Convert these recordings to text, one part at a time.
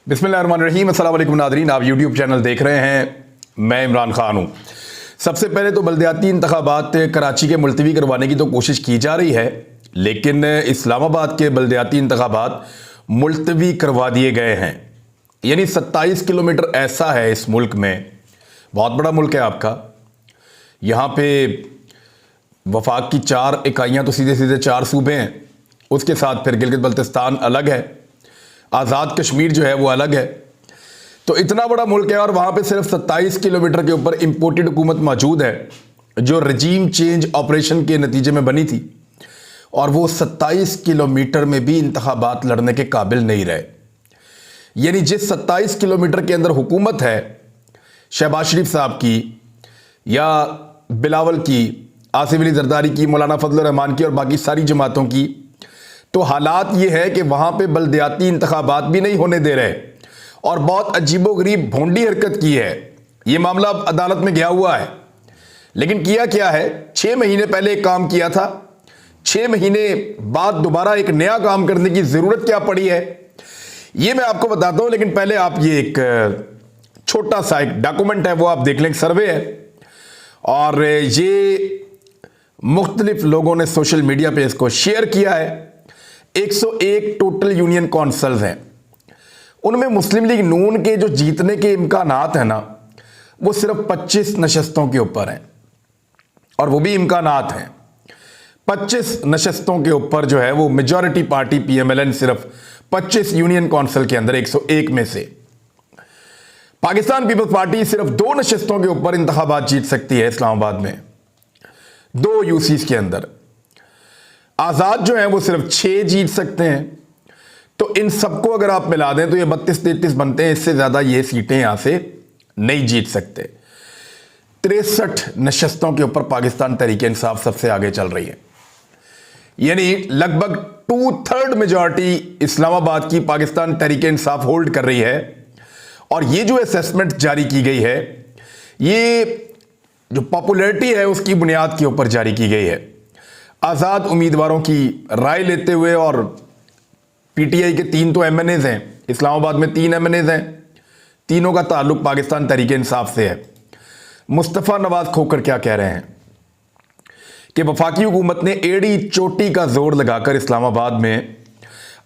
बिस्मिल्लाहिर्रहमानिर्रहीम। अस्सलाम वालेकुम नादरीन, आप यूट्यूब चैनल देख रहे हैं, मैं इमरान खान हूँ। सबसे पहले तो बल्दियाती इंतखाबात कराची के मुलतवी करवाने की तो कोशिश की जा रही है, लेकिन इस्लामाबाद के बल्दियाती इंतखाबात मुलतवी करवा दिए गए हैं। यानी 27 किलोमीटर ऐसा है इस मुल्क में, बहुत बड़ा मुल्क है आपका। यहाँ पे वफाक की 4 इकाइयाँ तो सीधे सीधे 4 सूबे हैं, उसके साथ फिर गिलगित बल्तिस्तान अलग है, आज़ाद कश्मीर जो है वो अलग है। तो इतना बड़ा मुल्क है और वहाँ पे सिर्फ 27 किलोमीटर के ऊपर इंपोर्टेड हुकूमत मौजूद है जो रजीम चेंज ऑपरेशन के नतीजे में बनी थी, और वो 27 किलोमीटर में भी इंतखाबात लड़ने के काबिल नहीं रहे। यानी जिस 27 किलोमीटर के अंदर हुकूमत है शहबाज शरीफ साहब की या बिलावल की, आसिफ अली जरदारी की, मौलाना फजल रहमान की और बाकी सारी जमातों की, तो हालात ये है कि वहाँ पे बल्दियाती इंतखाबात भी नहीं होने दे रहे और बहुत अजीबोगरीब भोंडी हरकत की है। ये मामला अब अदालत में गया हुआ है, लेकिन किया क्या है, 6 महीने पहले एक काम किया था, 6 महीने बाद दोबारा एक नया काम करने की ज़रूरत क्या पड़ी है, ये मैं आपको बताता हूँ। लेकिन पहले आप ये एक छोटा सा एक डॉक्यूमेंट है वो आप देख लें, एक सर्वे है, और ये मुख्तलिफ लोगों ने सोशल मीडिया पे इसको शेयर किया है। 101 टोटल यूनियन कौंसल्स हैं, उनमें मुस्लिम लीग नून के जो जीतने के इम्कानात हैं ना, वो सिर्फ 25 नशस्तों के ऊपर हैं, और वो भी इम्कानात हैं। 25 नशस्तों के ऊपर जो है वो मेजॉरिटी पार्टी PMLN सिर्फ 25 यूनियन कौंसिल के अंदर 101 में से। पाकिस्तान पीपल्स पार्टी सिर्फ 2 नशस्तों के ऊपर इंतखाबात जीत सकती है इस्लामाबाद में, 2 यूसीज के अंदर। आज़ाद जो है वो सिर्फ 6 जीत सकते हैं। तो इन सबको अगर आप मिला दें तो ये 32-33 बनते हैं, इससे ज़्यादा ये सीटें यहां से नहीं जीत सकते। 63 नशस्तों के ऊपर पाकिस्तान तहरीक-ए-इंसाफ सबसे आगे चल रही है। यानी लगभग 2/3 मेजॉरिटी इस्लामाबाद की पाकिस्तान तहरीक-ए-इंसाफ होल्ड कर रही है। और ये जो असेसमेंट जारी की गई है, ये जो पॉपुलैरिटी है उसकी बुनियाद के ऊपर जारी की गई है, आज़ाद उम्मीदवारों की राय लेते हुए। और PTI के 3 तो MNAs हैं, इस्लामाबाद में 3 MNAs हैं, तीनों का ताल्लुक पाकिस्तान तहरीक-ए-इंसाफ से है। मुस्तफ़ा नवाज खोकर क्या कह रहे हैं कि वफाकी हुकूमत ने एड़ी चोटी का जोर लगाकर इस्लामाबाद में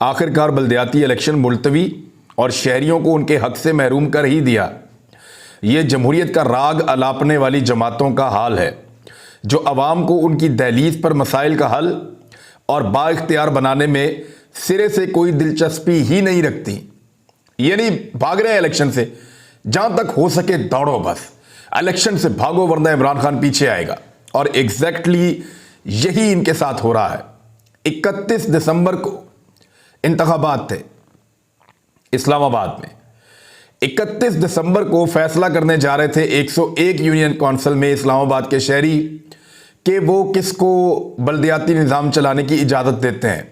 आखिरकार बल्दियाती इलेक्शन मुलतवी और शहरियों को उनके हक से महरूम कर ही दिया। यह जमहूरियत का राग अलापने वाली जमातों का हाल है जो अवाम को उनकी दहलीज पर मसाइल का हल और बाइख्तियार बनाने में सिरे से कोई दिलचस्पी ही नहीं रखती। यानी भाग रहे हैं इलेक्शन से, जहां तक हो सके दौड़ो, बस इलेक्शन से भागो वरना इमरान खान पीछे आएगा। और एग्जैक्टली यही इनके साथ हो रहा है। 31 दिसंबर को इंतखाबात थे इस्लामाबाद में। 31 दिसंबर को फैसला करने जा रहे थे 101 यूनियन कौंसिल में इस्लामाबाद के शहरी कि वो किसको बल्दियाती निज़ाम चलाने की इजाज़त देते हैं।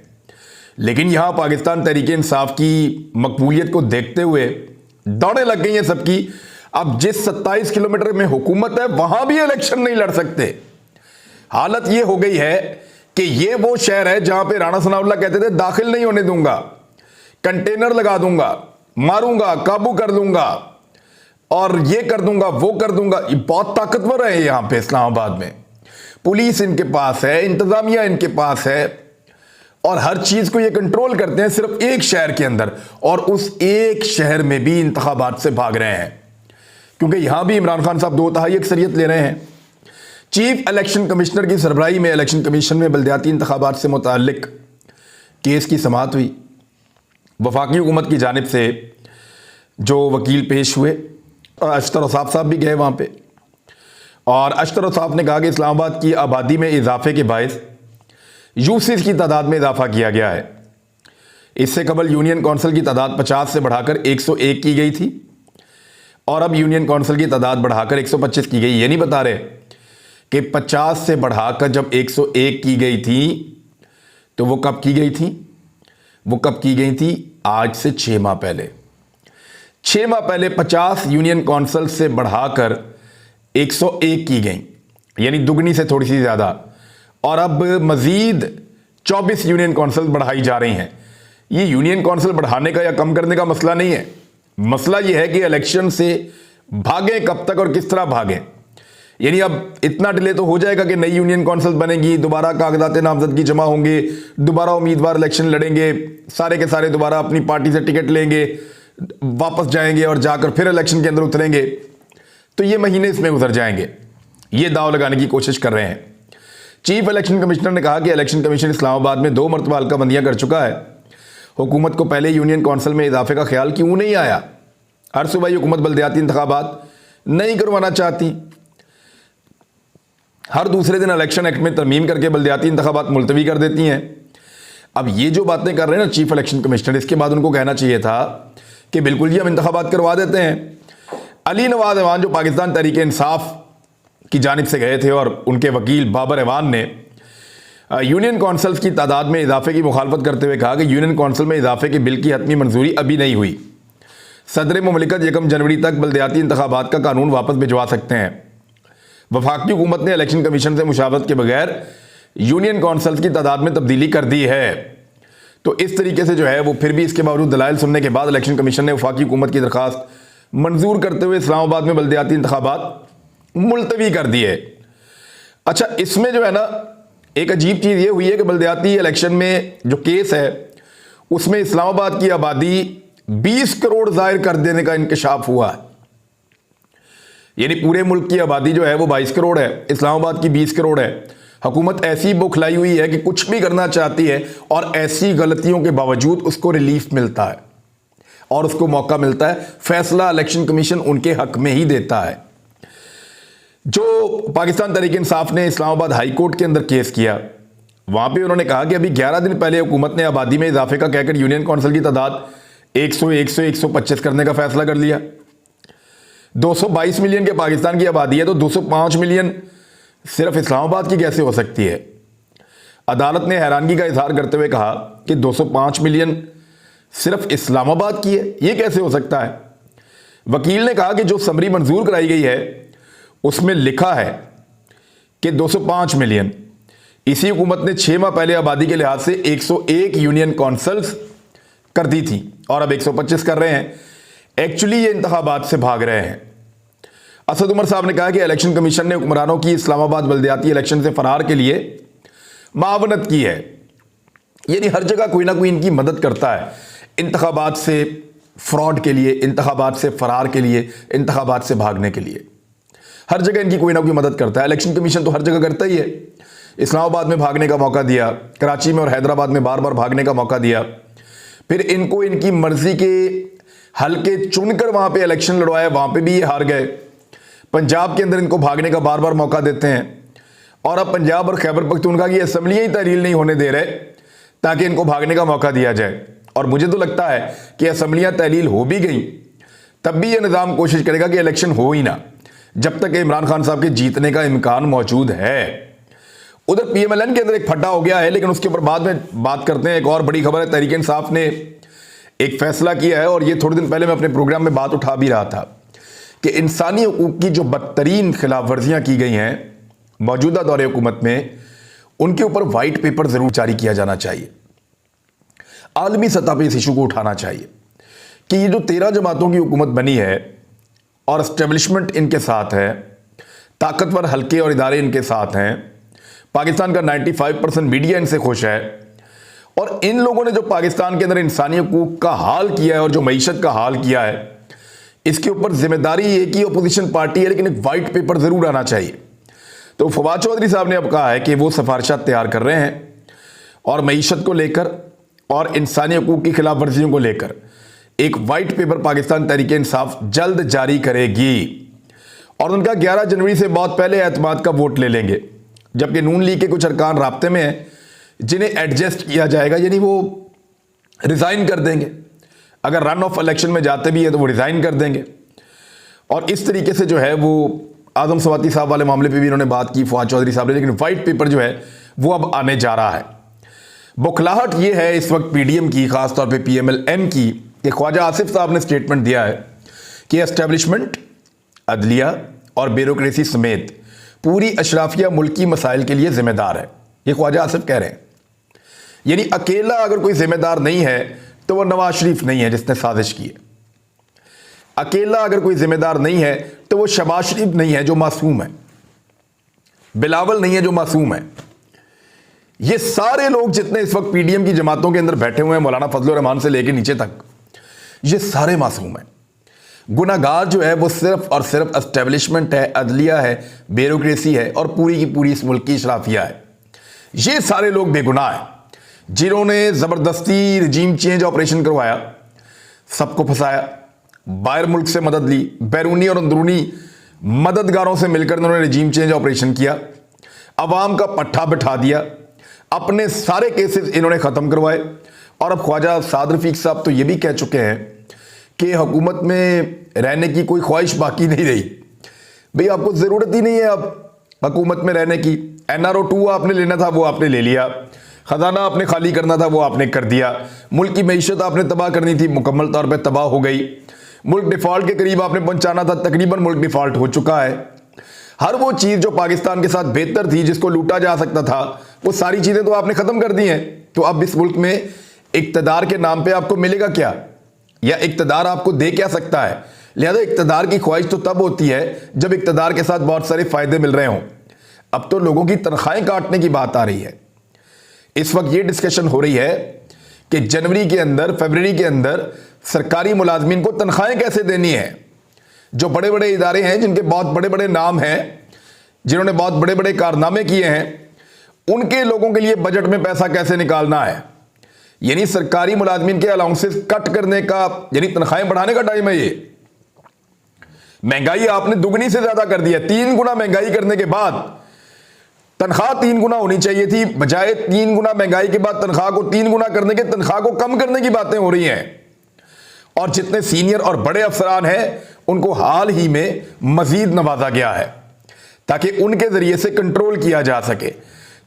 लेकिन यहाँ पाकिस्तान तहरीक-ए-इंसाफ की मकबूलियत को देखते हुए दौड़े लग गई हैं सबकी। अब जिस 27 किलोमीटर में हुकूमत है वहाँ भी इलेक्शन नहीं लड़ सकते। हालत ये हो गई है कि ये वो शहर है जहाँ पे राणा सनाउल्लाह कहते थे दाखिल नहीं होने दूंगा, कंटेनर लगा दूंगा, मारूंगा, काबू कर दूंगा और ये कर दूंगा, वो कर दूंगा। ये बहुत ताकतवर है यहां पे इस्लामाबाद में। पुलिस इनके पास है, इंतजामिया इनके पास है, और हर चीज को ये कंट्रोल करते हैं सिर्फ एक शहर के अंदर। और उस एक शहर में भी इंतखाबात से भाग रहे हैं, क्योंकि यहां भी इमरान खान साहब 2/3 अक्सरियत ले रहे हैं। चीफ इलेक्शन कमिश्नर की सरबराही में इलेक्शन कमीशन में बल्दियाती इंतखाबात से मुताल्लिक केस की समाअत हुई। वफाकी हुकूमत की जानिब से जो वकील पेश हुए, अशतर औसाफ साहब भी गए वहाँ पे, और अशतर औसाफ ने कहा कि इस्लामाबाद की आबादी में इजाफे के बायस यूसीज की तादाद में इजाफा किया गया है। इससे कबल यूनियन कौंसिल की तादाद 50 से बढ़ाकर 101 की गई थी, और अब यूनियन कौंसिल की तादाद बढ़ाकर 125 की गई। ये नहीं बता रहे कि 50 से बढ़ाकर जब 101 की गई थी तो वो कब की गई थी, वो कब की गई थी, आज से 6 माह पहले। 6 माह पहले 50 यूनियन कौंसिल से बढ़ाकर 101 की गई, यानी दुगनी से थोड़ी सी ज़्यादा। और अब मज़ीद 24 यूनियन कौंसिल बढ़ाई जा रही हैं। ये यूनियन कौंसिल बढ़ाने का या कम करने का मसला नहीं है, मसला यह है कि इलेक्शन से भागें कब तक और किस तरह भागें। यानी अब इतना डिले तो हो जाएगा कि नई यूनियन काउंसिल बनेगी, दोबारा कागजात नामजदगी जमा होंगे, दोबारा उम्मीदवार इलेक्शन लड़ेंगे, सारे के सारे दोबारा अपनी पार्टी से टिकट लेंगे, वापस जाएंगे और जाकर फिर इलेक्शन के अंदर उतरेंगे। तो ये महीने इसमें गुजर जाएंगे। ये दाव लगाने की कोशिश कर रहे हैं। चीफ इलेक्शन कमिश्नर ने कहा कि इलेक्शन कमीशन इस्लामाबाद में 2 मरतबा हल्काबंदियां कर चुका है। हुकूमत को पहले यूनियन काउंसिल में इजाफे का ख्याल क्यों नहीं आया? हर सूबाई हुकूमत बल्दियाती इंतखाबात नहीं करवाना चाहती। हर दूसरे दिन इलेक्शन एक्ट में तरमीम करके बल्दियाती इंतखाबात मुलतवी कर देती हैं। अब ये जो बातें कर रहे हैं ना चीफ इलेक्शन कमिश्नर, इसके बाद उनको कहना चाहिए था कि बिल्कुल जी हम इंतखाबात करवा देते हैं। अली नवाज ऐवान जो पाकिस्तान तहरीक इंसाफ की जानिब से गए थे और उनके वकील बाबर ऐवान ने यूनियन काउंसिल्स की तादाद में इजाफे की मुखालफत करते हुए कहा कि यूनियन काउंसिल में इजाफे के बिल की हतमी मंजूरी अभी नहीं हुई। सदर मुमलिकत 1 जनवरी तक बल्दियाती इंतखाबात का कानून वापस भिजवा सकते हैं। वफाकी हुकूमत ने इलेक्शन कमीशन से मुशावरत के बगैर यूनियन काउंसिल्स की तादाद में तब्दीली कर दी है। तो इस तरीके से जो है वो फिर भी इसके बावजूद दलाइल सुनने के बाद इलेक्शन कमीशन ने वफाकी हुकूमत की दरखास्त मंजूर करते हुए इस्लामाबाद में बल्दियाती इंतखाबात मुलतवी कर दिए। अच्छा, इसमें जो है ना एक अजीब चीज़ ये हुई है कि बल्दियाती इलेक्शन में जो केस है उसमें इस्लामाबाद की आबादी 20 करोड़ जाहिर कर देने का इंकशाफ हुआ है। यानी पूरे मुल्क की आबादी जो है वो 22 करोड़ है, इस्लामाबाद की 20 करोड़ है। हुकूमत ऐसी बौखलाई हुई है कि कुछ भी करना चाहती है और ऐसी गलतियों के बावजूद उसको रिलीफ मिलता है और उसको मौका मिलता है। फैसला इलेक्शन कमीशन उनके हक में ही देता है। जो पाकिस्तान तहरीक इंसाफ ने इस्लामाबाद हाई कोर्ट के अंदर केस किया, वहां पे उन्होंने कहा कि अभी 11 दिन पहले हुकूमत ने आबादी में इजाफे का कहकर यूनियन काउंसिल की तादाद 100, 100, 125 करने का फैसला कर लिया। 222 मिलियन के पाकिस्तान की आबादी है तो 205 मिलियन सिर्फ इस्लामाबाद की कैसे हो सकती है? अदालत ने हैरानगी का इजहार करते हुए कहा कि 205 मिलियन सिर्फ इस्लामाबाद की है, ये कैसे हो सकता है? वकील ने कहा कि जो समरी मंजूर कराई गई है उसमें लिखा है कि 205 मिलियन। इसी हुकूमत ने 6 माह पहले आबादी के लिहाज से 101 यूनियन काउंसिल्स कर दी थी और अब 125 कर रहे हैं। एक्चुअली ये इंतखाबात से भाग रहे हैं। असद उमर साहब ने कहा कि इलेक्शन कमीशन ने हुक्मरानों की इस्लामाबाद बल्दियाती इलेक्शन से फरार के लिए मावनत की है। यानी हर जगह कोई ना कोई इनकी मदद करता है इंतखाबात से फ्रॉड के लिए, इंतखाबात से फरार के लिए, इंतखाबात से भागने के लिए। हर जगह इनकी कोई ना कोई मदद करता है। इलेक्शन कमीशन तो हर जगह करता ही है। इस्लामाबाद में भागने का मौका दिया, कराची में और हैदराबाद में बार बार भागने का मौका दिया, फिर इनको इनकी मर्जी के हल्के चुनकर वहां पे इलेक्शन लड़वाया, वहां पे भी ये हार गए। पंजाब के अंदर इनको भागने का बार बार मौका देते हैं और अब पंजाब और खैबर पख्तूनख्वा की असम्बलियां ही तहरील नहीं होने दे रहे ताकि इनको भागने का मौका दिया जाए। और मुझे तो लगता है कि असम्बलियां तहलील हो भी गई तब भी यह निज़ाम कोशिश करेगा कि इलेक्शन हो ही ना, जब तक इमरान खान साहब के जीतने का इम्कान मौजूद है। उधर PMLN के अंदर एक फड्डा हो गया है, लेकिन उसके ऊपर बाद में बात करते हैं। एक और बड़ी खबर है, तहरीक इंसाफ ने एक फैसला किया है और ये थोड़े दिन पहले मैं अपने प्रोग्राम में बात उठा भी रहा था कि इंसानी हकूक की जो बदतरीन खिलाफ वर्जियां की गई हैं मौजूदा दौरे हुकूमत में, उनके ऊपर वाइट पेपर जरूर जारी किया जाना चाहिए। आलमी सतह पर इस इशू को उठाना चाहिए कि ये जो 13 जमातों की हुकूमत बनी है और एस्टेब्लिशमेंट इनके साथ है, ताकतवर हल्के और इदारे इनके साथ हैं, पाकिस्तान का 95% मीडिया इनसे खुश है, और इन लोगों ने जो पाकिस्तान के अंदर इंसानी हकूक का हाल किया है और जो मईशत का हाल किया है, इसके ऊपर जिम्मेदारी एक ही अपोजिशन पार्टी है, लेकिन एक वाइट पेपर जरूर आना चाहिए। तो फवाद चौधरी साहब ने अब कहा है कि वो सिफारिशात तैयार कर रहे हैं और मईशत को लेकर और इंसानी हकूक की खिलाफ वर्जियों को लेकर एक वाइट पेपर पाकिस्तान तहरीक इंसाफ जल्द जारी करेगी। और उनका 11 जनवरी से बहुत पहले एतमाद का वोट ले लेंगे, जबकि नून लीग के कुछ अरकान राब्ते में हैं जिन्हें एडजस्ट किया जाएगा, यानी वो रिज़ाइन कर देंगे। अगर रन ऑफ इलेक्शन में जाते भी है तो वो रिज़ाइन कर देंगे। और इस तरीके से जो है वो आजम सवाती साहब वाले मामले पे भी इन्होंने बात की फवाद चौधरी साहब ने, लेकिन वाइट पेपर जो है वो अब आने जा रहा है। बुखलाहट ये है इस वक्त PDM की, खासतौर पे PMLN की, कि ख्वाजा आसिफ साहब ने स्टेटमेंट दिया है कि एस्टेब्लिशमेंट, अदलिया और ब्यूरोक्रेसी समेत पूरी अशराफिया मुल्की मसाइल के लिए जिम्मेदार है। ये ख्वाजा आसिफ कह रहे हैं। यानी अकेला अगर कोई जिम्मेदार नहीं है तो वह नवाज शरीफ नहीं है जिसने साजिश की है। अकेला अगर कोई जिम्मेदार नहीं है तो वो शहबाज शरीफ नहीं है जो मासूम है, बिलावल नहीं है जो मासूम है। ये सारे लोग जितने इस वक्त पीडीएम की जमातों के अंदर बैठे हुए हैं, मौलाना फजलुर रहमान से लेकर नीचे तक, ये सारे मासूम हैं। गुनाहगार जो है वो सिर्फ और सिर्फ एस्टेब्लिशमेंट है, अदलिया है, ब्यूरोक्रेसी है और पूरी की पूरी इस मुल्क की इशराफिया है। ये सारे लोग बेगुनाह हैं जिन्होंने ज़बरदस्ती रिजीम चेंज ऑपरेशन करवाया, सबको फंसाया, बाहर मुल्क से मदद ली, बैरूनी और अंदरूनी मददगारों से मिलकर उन्होंने रिजीम चेंज ऑपरेशन किया, अवाम का पट्टा बिठा दिया, अपने सारे केसेस इन्होंने ख़त्म करवाए। और अब ख्वाजा साद रफीक साहब तो ये भी कह चुके हैं कि हुकूमत में रहने की कोई ख्वाहिश बाकी नहीं रही। भाई आपको ज़रूरत ही नहीं है अब हुकूमत में रहने की। NRO 2 आपने लेना था वो आपने ले लिया, ख़जाना आपने खाली करना था वो आपने कर दिया, मुल्क की मईशत आपने तबाह करनी थी, मुकम्मल तौर पर तबाह हो गई, मुल्क डिफ़ॉल्ट के करीब आपने पहुंचाना था, तकरीबन मुल्क डिफ़ॉल्ट हो चुका है। हर वो चीज़ जो पाकिस्तान के साथ बेहतर थी, जिसको लूटा जा सकता था, वो सारी चीज़ें तो आपने ख़त्म कर दी हैं। तो अब इस मुल्क में इक़्तिदार के नाम पे आपको मिलेगा क्या, या इक़्तिदार आपको दे क्या सकता है? लिहाजा इक़्तिदार की ख्वाहिश तो तब होती है जब इक़्तिदार के साथ बहुत सारे फ़ायदे मिल रहे हों। अब तो लोगों की तनख्वाहें काटने की बात आ रही है। इस वक्त ये डिस्कशन हो रही है कि जनवरी के अंदर, फरवरी के अंदर सरकारी मुलाजमीन को तनख्वाहें कैसे देनी है। जो बड़े बड़े इदारे हैं, जिनके बहुत बड़े बड़े नाम हैं, जिन्होंने बहुत बड़े बड़े कारनामे किए हैं, उनके लोगों के लिए बजट में पैसा कैसे निकालना है। यानी सरकारी मुलाजमीन के अलाउंसेस कट करने का, यानी तनख्वाहें बढ़ाने का टाइम है ये। महंगाई आपने दुगनी से ज्यादा कर दिया। 3 गुना महंगाई करने के बाद तनख्वाह 3 गुना होनी चाहिए थी, बजाय 3 गुना महंगाई के बाद तनख्वाह को 3 गुना करने के, तनख्वाह को कम करने की बातें हो रही हैं। और जितने सीनियर और बड़े अफसरान हैं उनको हाल ही में मजीद नवाजा गया है ताकि उनके जरिए से कंट्रोल किया जा सके।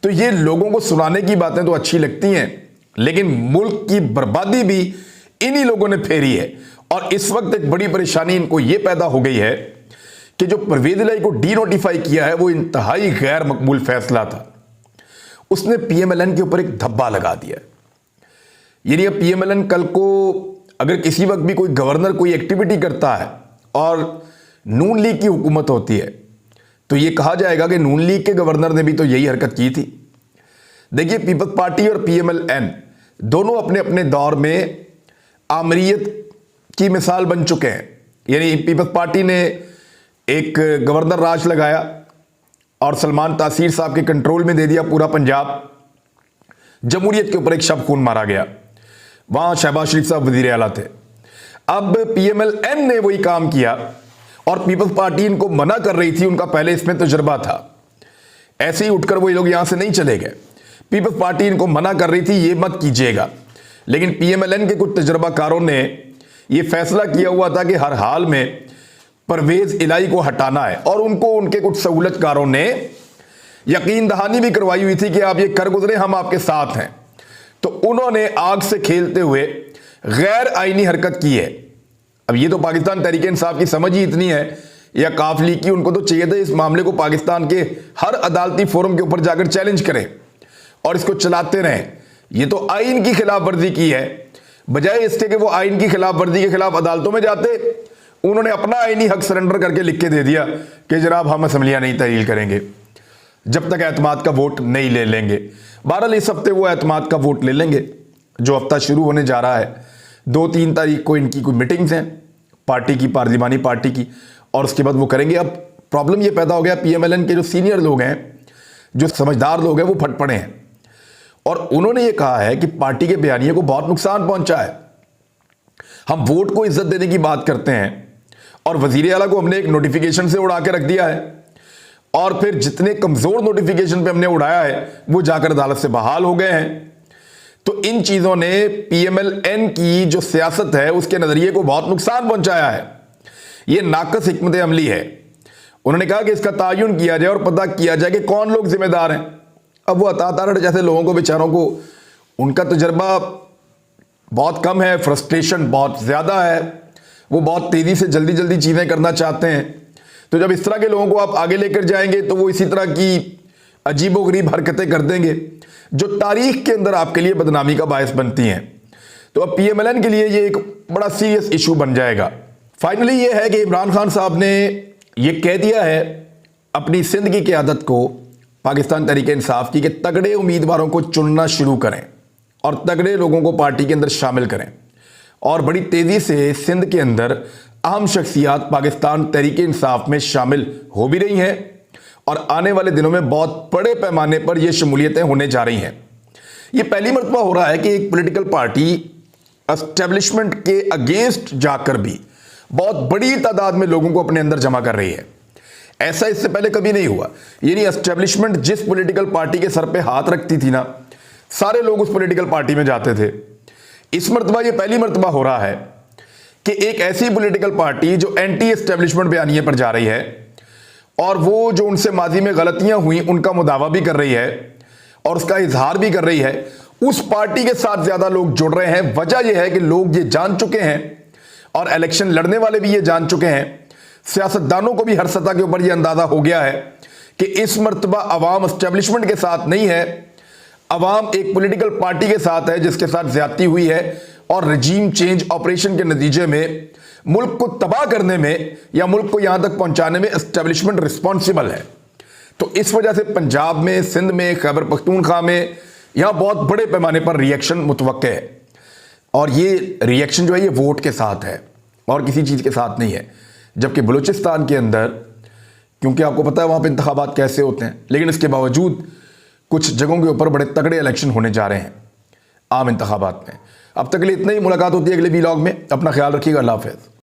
तो ये लोगों को सुनाने की बातें तो अच्छी लगती हैं, लेकिन मुल्क की बर्बादी भी इन्हीं लोगों ने फेरी है। और इस वक्त एक बड़ी परेशानी इनको यह पैदा हो गई है कि जो परवेज इलाही को डी नोटिफाई किया है वो इंतहाई गैर मकबूल फैसला था। उसने PMLN के ऊपर एक धब्बा लगा दिया। यानी अब PMLN कल को अगर किसी वक्त भी कोई गवर्नर कोई एक्टिविटी करता है और नून लीग की हुकूमत होती है तो ये कहा जाएगा कि नून लीग के गवर्नर ने भी तो यही हरकत की थी। देखिए, पीपल्स पार्टी और PMLN दोनों अपने अपने दौर में आमरीयत की मिसाल बन चुके हैं। यानी पीपल्स पार्टी ने एक गवर्नर राज लगाया और सलमान तासीर साहब के कंट्रोल में दे दिया पूरा पंजाब। जमहूरियत के ऊपर एक शब खून मारा गया, वहां शहबाज शरीफ साहब वजीर आला थे। अब PMLN ने वही काम किया और पीपल्स पार्टी इनको मना कर रही थी, उनका पहले इसमें तजुर्बा था। ऐसे ही उठकर वही लोग यहां से नहीं चले गए। पीपल्स पार्टी इनको मना कर रही थी ये मत कीजिएगा, लेकिन PMLN के कुछ तजुर्बाकारों ने यह फैसला किया हुआ था कि हर हाल में परवेज इलाही को हटाना है। और उनको उनके कुछ सहूलतकारों ने यकीन दहानी भी करवाई हुई थी कि आप ये कर गुजरे, हम आपके साथ हैं। तो उन्होंने आग से खेलते हुए गैर आईनी हरकत की है। अब ये तो पाकिस्तान तहरीक इंसाफ की समझ ही इतनी है, या काफ लीग की, उनको तो चाहिए था इस मामले को पाकिस्तान के हर अदालती फोरम के ऊपर जाकर चैलेंज करें और इसको चलाते रहें। ये तो आइन की खिलाफ वर्जी की है। बजाय इसके कि वो आइन की खिलाफ वर्जी के खिलाफ अदालतों में जाते, उन्होंने अपना आइनी हक सरेंडर करके लिख के दे दिया कि जनाब हम असम्बलियां नहीं तहरील करेंगे जब तक एतमाद का वोट नहीं ले लेंगे। बहरहाल इस हफ्ते वो एतमाद का वोट ले लेंगे, जो हफ्ता शुरू होने जा रहा है। 2-3 तारीख को इनकी कोई मीटिंग्स हैं पार्टी की, पार्लिमानी पार्टी की, और उसके बाद वो करेंगे। अब प्रॉब्लम ये पैदा हो गया, PMLN के जो सीनियर लोग हैं, जो समझदार लोग हैं, वो फट पड़े हैं और उन्होंने ये कहा है कि पार्टी के बयानिए को बहुत नुकसान पहुंचा है। हम वोट को इज्जत देने की बात करते हैं और वजीर आला को हमने एक नोटिफिकेशन से उड़ा के रख दिया है, और फिर जितने कमजोर नोटिफिकेशन पे हमने उड़ाया है वो जाकर अदालत से बहाल हो गए हैं। तो इन चीजों ने PMLN की जो सियासत है उसके नजरिए को बहुत नुकसान पहुंचाया है। ये नाकस हिकमत अमली है। उन्होंने कहा कि इसका तायुन किया जाए और पता किया जाए कि कौन लोग जिम्मेदार हैं। अब वो अता तारड़ जैसे लोगों को, बेचारों को, उनका तजर्बा बहुत कम है, फ्रस्ट्रेशन बहुत ज़्यादा है, वो बहुत तेज़ी से जल्दी जल्दी चीज़ें करना चाहते हैं। तो जब इस तरह के लोगों को आप आगे लेकर जाएंगे तो वो इसी तरह की अजीबोगरीब हरकतें कर देंगे जो तारीख के अंदर आपके लिए बदनामी का बायस बनती हैं। तो अब PMLN के लिए ये एक बड़ा सीरियस इशू बन जाएगा। फाइनली ये है कि इमरान खान साहब ने ये कह दिया है अपनी सिंध की क़यादत को, पाकिस्तान तहरीक इंसाफ की, कि तगड़े उम्मीदवारों को चुनना शुरू करें और तगड़े लोगों को पार्टी के अंदर शामिल करें। और बड़ी तेज़ी से सिंध के अंदर अहम शख्सियात पाकिस्तान तहरीक इंसाफ में शामिल हो भी रही हैं और आने वाले दिनों में बहुत बड़े पैमाने पर यह शमूलियतें होने जा रही हैं। ये पहली मरतबा हो रहा है कि एक पॉलिटिकल पार्टी एस्टेब्लिशमेंट के अगेंस्ट जाकर भी बहुत बड़ी तादाद में लोगों को अपने अंदर जमा कर रही है। ऐसा इससे पहले कभी नहीं हुआ। यानी एस्टेब्लिशमेंट जिस पॉलिटिकल पार्टी के सर पे हाथ रखती थी ना, सारे लोग उस पॉलिटिकल पार्टी में जाते थे। इस मरतबा ये पहली मरतबा हो रहा है कि एक ऐसी पॉलिटिकल पार्टी जो एंटी एस्टेब्लिशमेंट बयानिए पर जा रही है और वो जो उनसे माजी में गलतियां हुई उनका मुदावा भी कर रही है और उसका इजहार भी कर रही है, उस पार्टी के साथ ज्यादा लोग जुड़ रहे हैं। वजह यह है कि लोग ये जान चुके हैं और इलेक्शन लड़ने वाले भी ये जान चुके हैं, सियासतदानों को भी हर सतह के ऊपर यह अंदाजा हो गया है कि इस मरतबा अवाम एस्टेब्लिशमेंट के साथ नहीं है, अवाम एक पॉलिटिकल पार्टी के साथ है जिसके साथ ज्यादती हुई है और रजीम चेंज ऑपरेशन के नतीजे में मुल्क को तबाह करने में या मुल्क को यहां तक पहुंचाने में एस्टेब्लिशमेंट रिस्पॉन्सिबल है। तो इस वजह से पंजाब में, सिंध में, खैबर पख्तूनख्वा में यहां बहुत बड़े पैमाने पर रिएक्शन मुतवक्के है और ये रिएक्शन जो है ये वोट के साथ है और किसी चीज़ के साथ नहीं है। जबकि बलूचिस्तान के अंदर, क्योंकि आपको पता है वहाँ पे इंतखाबात कैसे होते हैं, लेकिन इसके बावजूद कुछ जगहों के ऊपर बड़े तगड़े इलेक्शन होने जा रहे हैं आम इंतखाबात में। अब तक के लिए इतना ही। मुलाकात होती है अगले व्लॉग में। अपना ख्याल रखिएगा। अल्लाह हाफ़िज़।